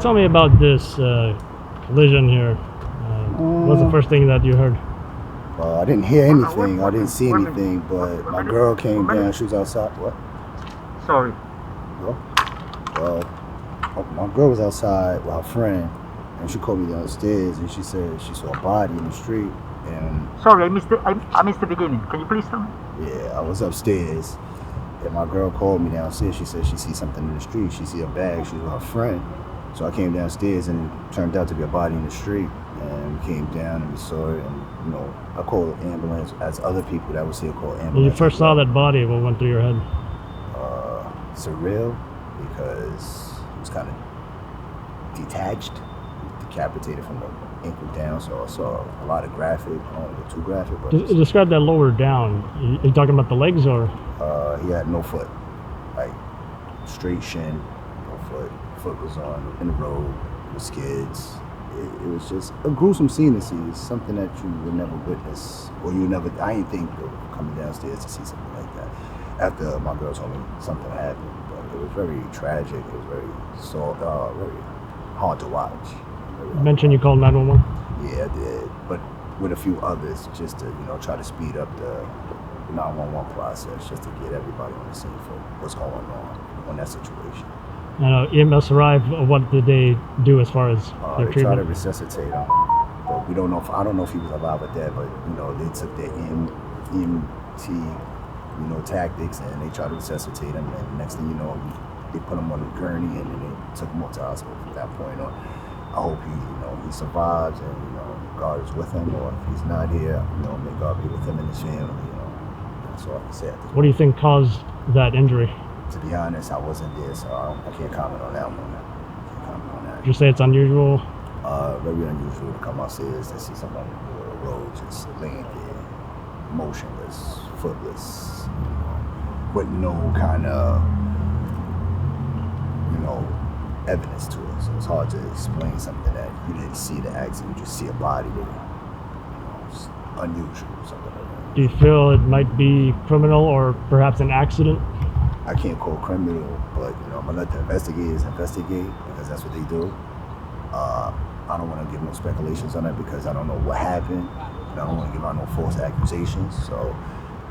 Tell me about this collision here. What's the first thing that you heard? I didn't hear anything. I didn't see anything, but my girl came down. She was outside. What? Sorry. Well, my girl was outside with her friend, and she called me downstairs, and she said she saw a body in the street. And sorry, I missed the beginning. Can you please tell me? Yeah, I was upstairs, and my girl called me downstairs. She said she sees something in the street. She see a bag. She was with her friend. So I came downstairs, and it turned out to be a body in the street. And we came down and we saw it, and you know, I call it ambulance, as other people that was here call ambulance. When you first saw that body, what went through your head? Surreal, because it was kind of detached, decapitated from the ankle down, so I saw a lot of graphic. I don't want to get too graphic, but Describe that lower down. You talking about the legs or? he had no foot, like straight shin, no foot. Foot was on in the road with skids. It was just a gruesome scene to see. It's something that you would never witness, or you never. I didn't think of coming downstairs to see something like that. After my girl told me something happened, but it was very tragic. It was very very hard to watch. You mentioned you called 911. Yeah, I did, but with a few others, just to try to speed up the 911 process, just to get everybody on the scene for what's going on that situation. EMS arrived. What did they do as far as their they treatment? tried to resuscitate him, but we don't know. I don't know if he was alive or dead, but they took their EMT tactics, and they tried to resuscitate him. And next thing you know, they put him on the gurney, and then they took him to the hospital. From that point on, I hope he survives, and God is with him. Or if he's not here, may God be with him and his family. That's all I can say. What do you think caused that injury? To be honest, I wasn't there, so I can't comment on that one. Would you say it's unusual? Very unusual to come upstairs to see somebody on the road just laying there, motionless, footless, with no kind of, evidence to it. So it's hard to explain something that you didn't see the accident, you just see a body there. It's unusual, something like that. Do you feel it might be criminal or perhaps an accident? I can't call criminal, but I'm gonna let the investigators investigate, because that's what they do. I don't want to give no speculations on that, because I don't know what happened, and I don't want to give out no false accusations. So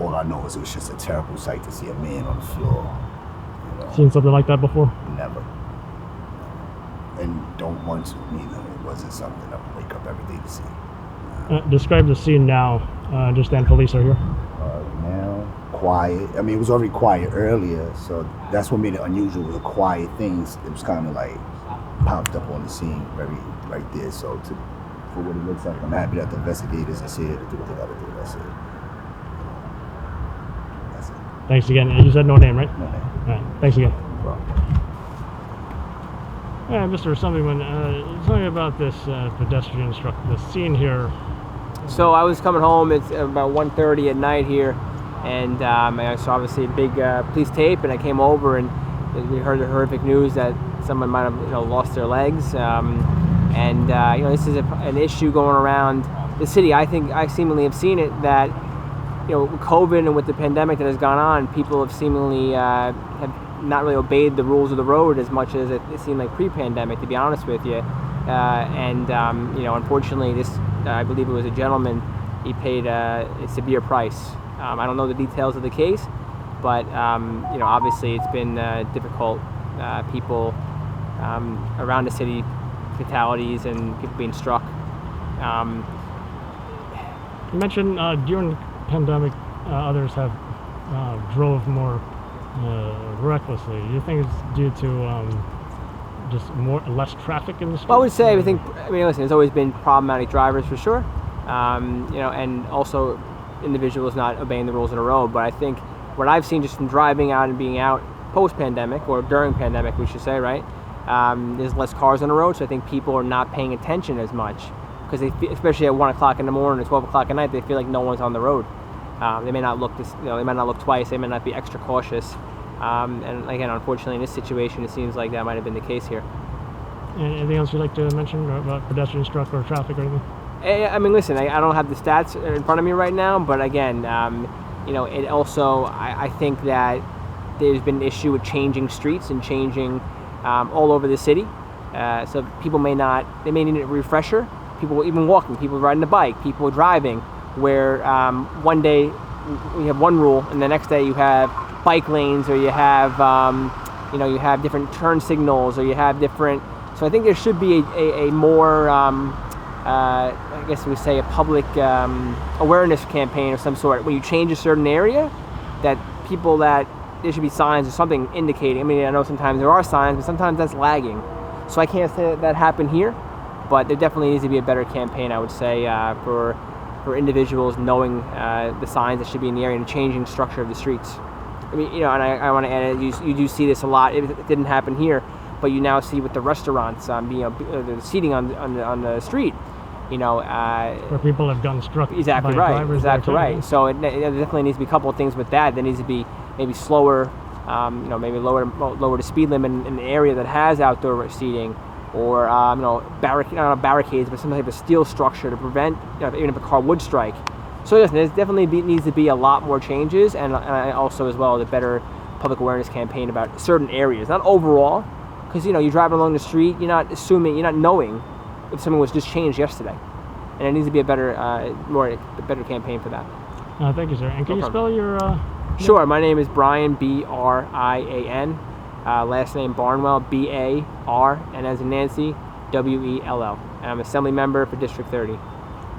all I know is it was just a terrible sight to see a man on the floor. Seen something like that before? Never. And don't want to neither. It wasn't something I would wake up every day to see. Describe the scene now. I understand police are here. Now, quiet. I mean, it was already quiet earlier, so that's what made it unusual. It was a quiet things. It was kind of like popped up on the scene right there. So for what it looks like, I'm happy that the investigators are here to do what they got to do. That's it. Thanks again. You said no name, right? No name. All right. Thanks again. No problem. Yeah, Mr. Assemblyman, tell me about this pedestrian struck, the scene here. So I was coming home, it's about 1:30 at night here, and I saw obviously a big police tape, and I came over and we heard the horrific news that someone might have lost their legs, and this is an issue going around the city. I think I seemingly have seen it that with COVID and with the pandemic that has gone on, people have seemingly have not really obeyed the rules of the road as much as it seemed like pre-pandemic, to be honest with you. Unfortunately, this I believe it was a gentleman. He paid a severe price. I don't know the details of the case, but obviously it's been difficult. People around the city, fatalities and people being struck. You mentioned during the pandemic, others have drove more recklessly. Do you think it's due to just less traffic in the street? Well, I would say listen, there's always been problematic drivers for sure, and also individuals not obeying the rules of the road. But I think what I've seen just from driving out and being out post-pandemic or during pandemic, we should say, right? There's less cars on the road, so I think people are not paying attention as much because especially at 1 o'clock in the morning or 12 o'clock at night, they feel like no one's on the road. They may not look they might not look twice. They may not be extra cautious. And again, unfortunately, in this situation, it seems like that might have been the case here. Anything else you'd like to mention about pedestrian struck or traffic or anything? I mean, listen, I don't have the stats in front of me right now, but again, it also, I think that there's been an issue with changing streets and changing all over the city. So people may need a refresher. People even walking, people riding the bike, people driving, where one day you have one rule and the next day you have bike lanes, or you have you have different turn signals, or you have different. So I think there should be a more I guess we say a public awareness campaign of some sort. When you change a certain area, that there should be signs or something indicating. I mean, I know sometimes there are signs, but sometimes that's lagging. So I can't say that happened here. But there definitely needs to be a better campaign, I would say, for individuals knowing the signs that should be in the area and changing structure of the streets. I mean, and I want to add, you do see this a lot. It didn't happen here, but you now see with the restaurants, the seating on the street, where people have gotten struck. Exactly by right. drivers Exactly there, too. right. So it definitely needs to be a couple of things with that. There needs to be maybe slower, maybe lower the speed limit in an area that has outdoor seating, or not barricades, but some type of steel structure to prevent, even if a car would strike. So listen, there definitely needs to be a lot more changes, and also as well a better public awareness campaign about certain areas, not overall, because you're driving along the street, you're not knowing if something was just changed yesterday, and there needs to be a better campaign for that. Thank you, sir. And can No you problem. spell your? Sure. My name is Brian, Brian. Last name Barnwell, Bar, and as in Nancy, Well. And I'm Assembly Member for District 30.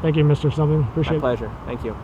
Thank you, Mr. Something. Appreciate My it. pleasure. Thank you.